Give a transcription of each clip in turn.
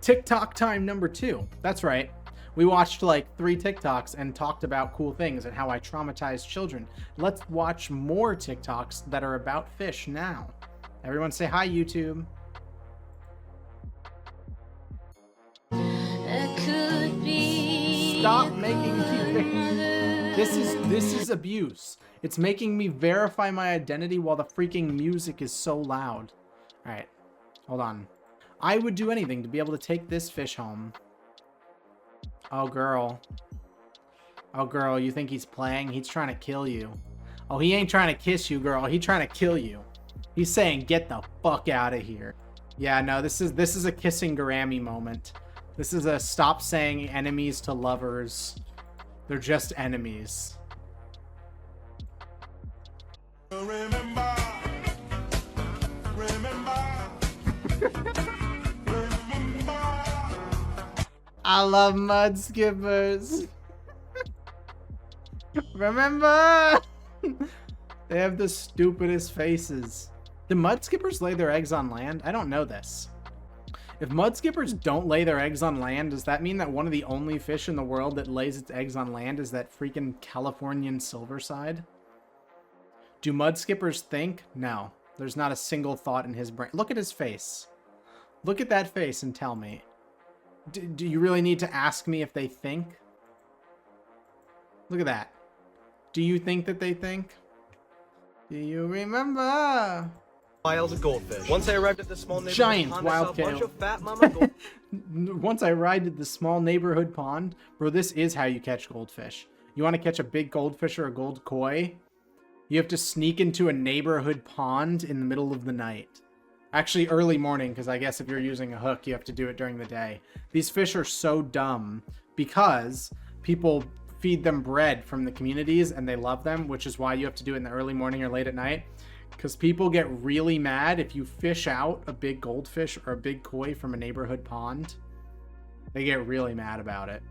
TikTok time number 2. That's right. We watched like 3 TikToks and talked about cool things and how I traumatized children. Let's watch more TikToks that are about fish now. Everyone say hi, YouTube. Stop making me. This is abuse. It's making me verify my identity while the freaking music is so loud. All right, hold on. I would do anything to be able to take this fish home. Oh, girl. Oh, girl, you think he's playing? He's trying to kill you. Oh, he ain't trying to kiss you, girl. He's trying to kill you. He's saying, get the fuck out of here. Yeah, no, this is a kissing Grammy moment. This is a stop saying enemies to lovers. They're just enemies. Remember. I love mud skippers. Remember? They have the stupidest faces. Do mud skippers lay their eggs on land? I don't know this. If mud skippers don't lay their eggs on land, does that mean that one of the only fish in the world that lays its eggs on land is that freaking Californian silverside? Do mud skippers think? No. There's not a single thought in his brain. Look at his face. Look at that face and tell me. Do you really need to ask me if they think? Look at that. Do you think that they think? Do you remember? Wild goldfish. Once I arrived at the small neighborhood Giant pond, wild I saw a bunch kale. of fat mama gold. Once I arrived at the small neighborhood pond, bro, this is how you catch goldfish. You want to catch a big goldfish or a gold koi? You have to sneak into a neighborhood pond in the middle of the night. Actually, early morning, because I guess if you're using a hook, you have to do it during the day. These fish are so dumb because people feed them bread from the communities and they love them, which is why you have to do it in the early morning or late at night. Because people get really mad if you fish out a big goldfish or a big koi from a neighborhood pond. They get really mad about it.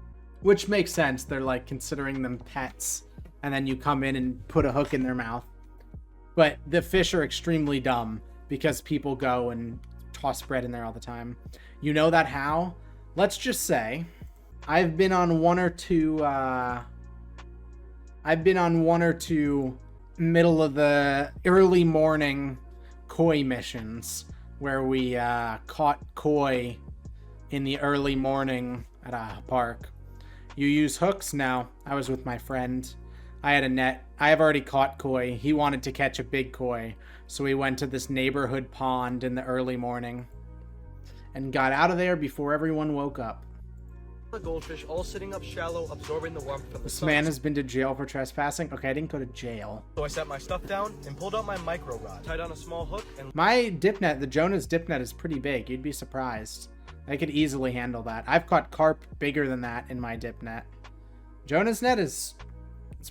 Which makes sense. They're like considering them pets. And then you come in and put a hook in their mouth. But the fish are extremely dumb because people go and toss bread in there all the time. You know that how? Let's just say I've been on one or two middle of the early morning koi missions where we caught koi in the early morning at a park. You use hooks? No. I was with my friend. I had a net. I have already caught koi. He wanted to catch a big koi. So we went to this neighborhood pond in the early morning and got out of there before everyone woke up. The goldfish all sitting up shallow, absorbing the warmth from the This sun. man has been to jail for trespassing. Okay, I didn't go to jail. So I set my stuff down and pulled out my micro rod, tied on a small hook, and My dip net, the Jonah's dip net, is pretty big. You'd be surprised. I could easily handle that. I've caught carp bigger than that in my dip net. Jonah's net it's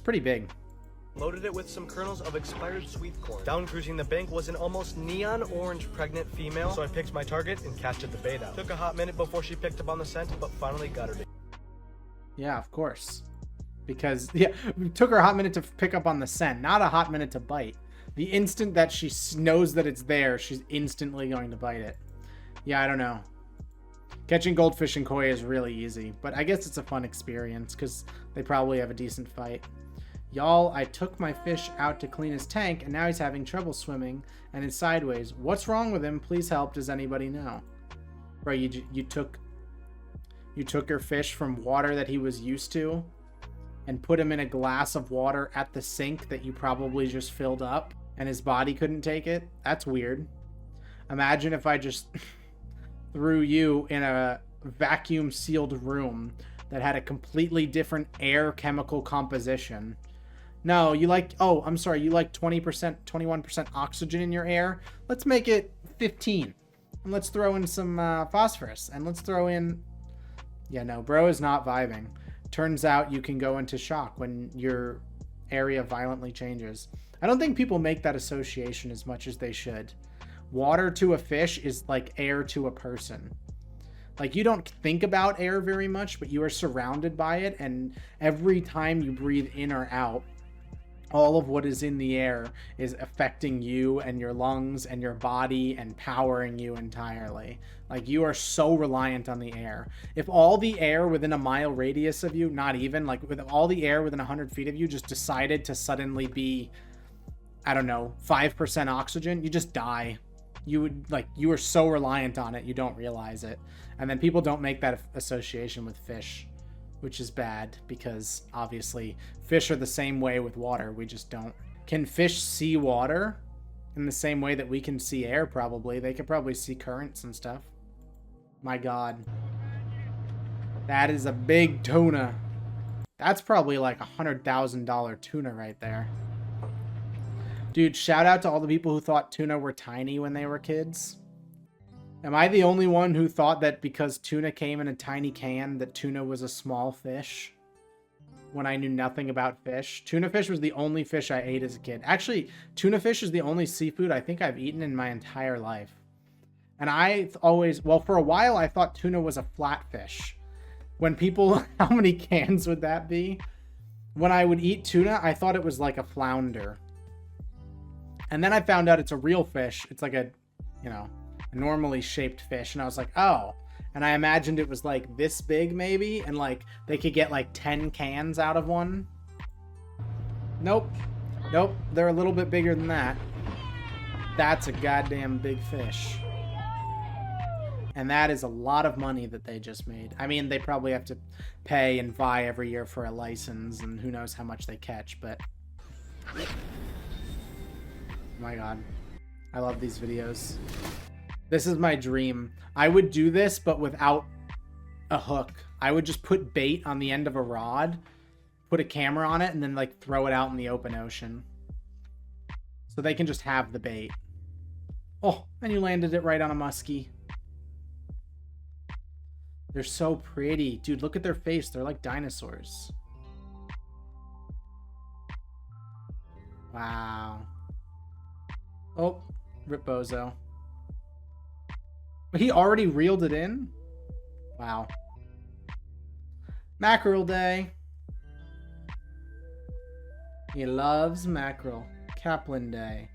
pretty big. loaded it with some kernels of expired sweet corn. Down cruising the bank was an almost neon orange pregnant female, so I picked my target and casted the bait out. Took a hot minute before she picked up on the scent, but finally got her to. Yeah, of course. Because, yeah, it took her a hot minute to pick up on the scent, not a hot minute to bite. The instant that she knows that it's there, she's instantly going to bite it. Yeah, I don't know. Catching goldfish and koi is really easy, but I guess it's a fun experience because they probably have a decent fight. Y'all, I took my fish out to clean his tank, and now he's having trouble swimming, and it's sideways. What's wrong with him? Please help. Does anybody know? Bro, you took your fish from water that he was used to and put him in a glass of water at the sink that you probably just filled up, and his body couldn't take it? That's weird. Imagine if I just threw you in a vacuum-sealed room that had a completely different air chemical composition. No, you like, oh, I'm sorry, you like 20%, 21% oxygen in your air? Let's make it 15. And let's throw in some phosphorus. And let's throw in... Yeah, no, bro is not vibing. Turns out you can go into shock when your area violently changes. I don't think people make that association as much as they should. Water to a fish is like air to a person. Like, you don't think about air very much, but you are surrounded by it, and every time you breathe in or out, all of what is in the air is affecting you and your lungs and your body and powering you entirely. Like, you are so reliant on the air. If all the air within a mile radius of you, not even, like with all the air within 100 feet of you just decided to suddenly be, I don't know, 5% oxygen, you just die. You would, like, you are so reliant on it, you don't realize it. And then people don't make that association with fish, which is bad, because obviously fish are the same way with water. We just don't. Can fish see water in the same way that we can see air? Probably. They could probably see currents and stuff. My God. That is a big tuna. That's probably like $100,000 tuna right there. Dude, shout out to all the people who thought tuna were tiny when they were kids. Am I the only one who thought that because tuna came in a tiny can that tuna was a small fish? When I knew nothing about fish. Tuna fish was the only fish I ate as a kid. Actually, tuna fish is the only seafood I think I've eaten in my entire life. And I always, well, for a while I thought tuna was a flatfish. When people, how many cans would that be? When I would eat tuna, I thought it was like a flounder. And then I found out it's a real fish. It's like a, you know, a normally shaped fish. And I was like, oh. And I imagined it was like this big maybe. And like they could get like 10 cans out of one. Nope. Nope. They're a little bit bigger than that. That's a goddamn big fish. And that is a lot of money that they just made. I mean, they probably have to pay and buy every year for a license. And who knows how much they catch. But oh my God. I love these videos. This is my dream. I would do this, but without a hook. I would just put bait on the end of a rod, put a camera on it, and then like throw it out in the open ocean. So they can just have the bait. Oh, and you landed it right on a muskie. They're so pretty. Dude, look at their face. They're like dinosaurs. Wow. Oh, Rip Bozo. He already reeled it in? Wow. Mackerel day. He loves mackerel. Kaplan day.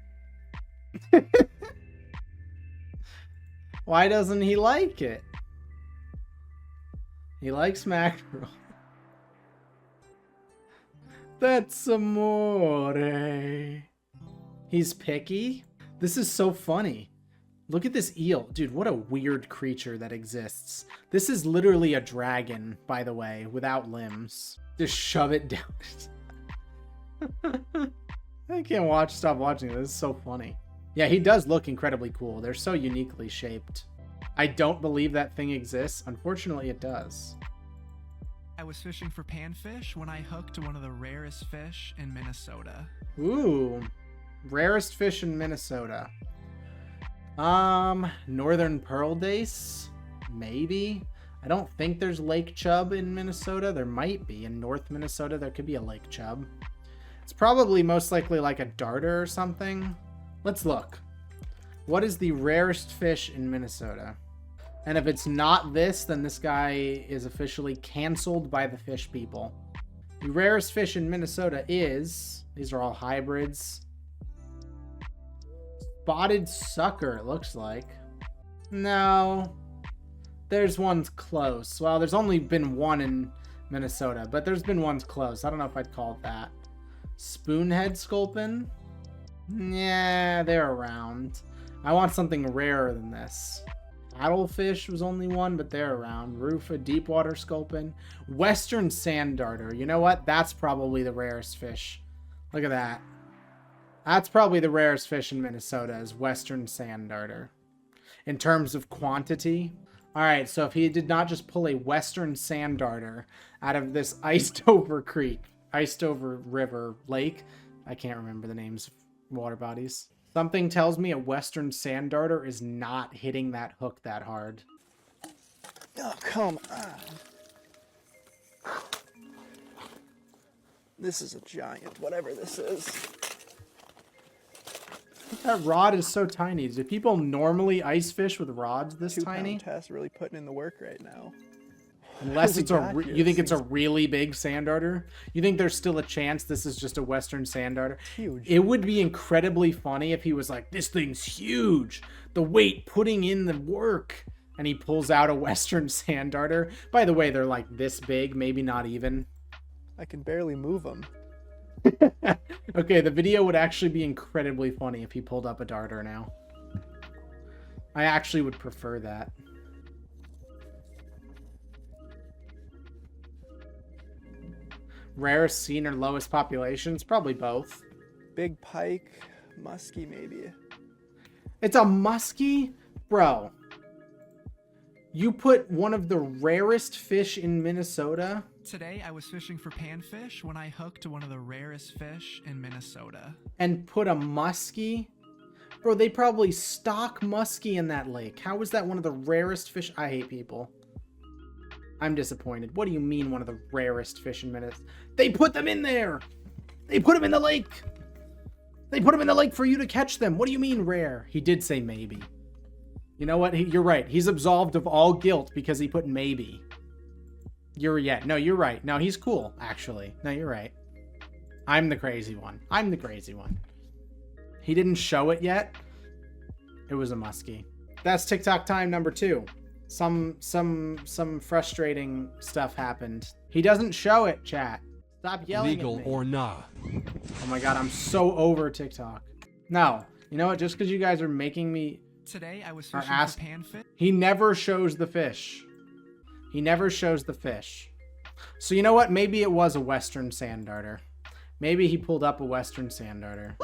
Why doesn't he like it? He likes mackerel. That's amore. He's picky? This is so funny. Look at this eel. Dude, what a weird creature that exists. This is literally a dragon, by the way, without limbs. Just shove it down. I can't stop watching this. This is so funny. Yeah, he does look incredibly cool. They're so uniquely shaped. I don't believe that thing exists. Unfortunately, it does. I was fishing for panfish when I hooked one of the rarest fish in Minnesota. Ooh. Rarest fish in Minnesota. Northern pearl dace? Maybe. I don't think there's lake chub in Minnesota. There might be. In North Minnesota, there could be a lake chub. It's probably most likely like a darter or something. Let's look. What is the rarest fish in Minnesota? And if it's not this, then this guy is officially canceled by the fish people. The rarest fish in Minnesota is... These are all hybrids. Spotted sucker, it looks like. No. There's ones close. Well, there's only been one in Minnesota, but there's been ones close. I don't know if I'd call it that. Spoonhead sculpin? Yeah, they're around. I want something rarer than this. Paddlefish was only one, but they're around. Rufa, deepwater sculpin. Western sand darter. You know what? That's probably the rarest fish. Look at that. That's probably the rarest fish in Minnesota is Western sand darter. In terms of quantity. Alright, so if he did not just pull a Western sand darter out of this iced over creek, iced over river, lake, I can't remember the names of water bodies. Something tells me a Western sand darter is not hitting that hook that hard. Oh, come on. This is a giant, whatever this is. That rod is so tiny. Do people normally ice fish with rods this tiny? 2-pound Tess really putting in the work right now. Unless We it's a, got re- here. you think This it's a thing's really big sand darter? You think there's still a chance this is just a Western sand darter? huge. It would be incredibly funny if he was like, this thing's huge. The weight putting in the work. And he pulls out a Western sand darter. By the way, they're like this big, maybe not even. I can barely move them. Okay, the video would actually be incredibly funny if he pulled up a darter now. I actually would prefer that. Rarest seen or lowest populations? Probably both. Big pike, muskie maybe. It's a muskie? Bro. You put one of the rarest fish in Minnesota? Today, I was fishing for panfish when I hooked one of the rarest fish in Minnesota. And put a muskie? Bro, they probably stock muskie in that lake. How is that one of the rarest fish? I hate people. I'm disappointed. What do you mean one of the rarest fish in Minnesota? They put them in there! They put them in the lake! They put them in the lake for you to catch them. What do you mean rare? He did say maybe. You know what? You're right. He's absolved of all guilt because he put maybe. You're right. No, he's cool, actually. No, you're right. I'm the crazy one. I'm the crazy one. He didn't show it yet. It was a muskie. That's TikTok time number 2. Some frustrating stuff happened. He doesn't show it, chat. Stop yelling Legal at me. or nah. Oh my god, I'm so over TikTok. No, you know what? Just because you guys are making me... Today, I was Or fishing ask- for panfish. He never shows the fish. He never shows the fish. So you know what? Maybe it was a Western sand darter. Maybe he pulled up a Western sand darter.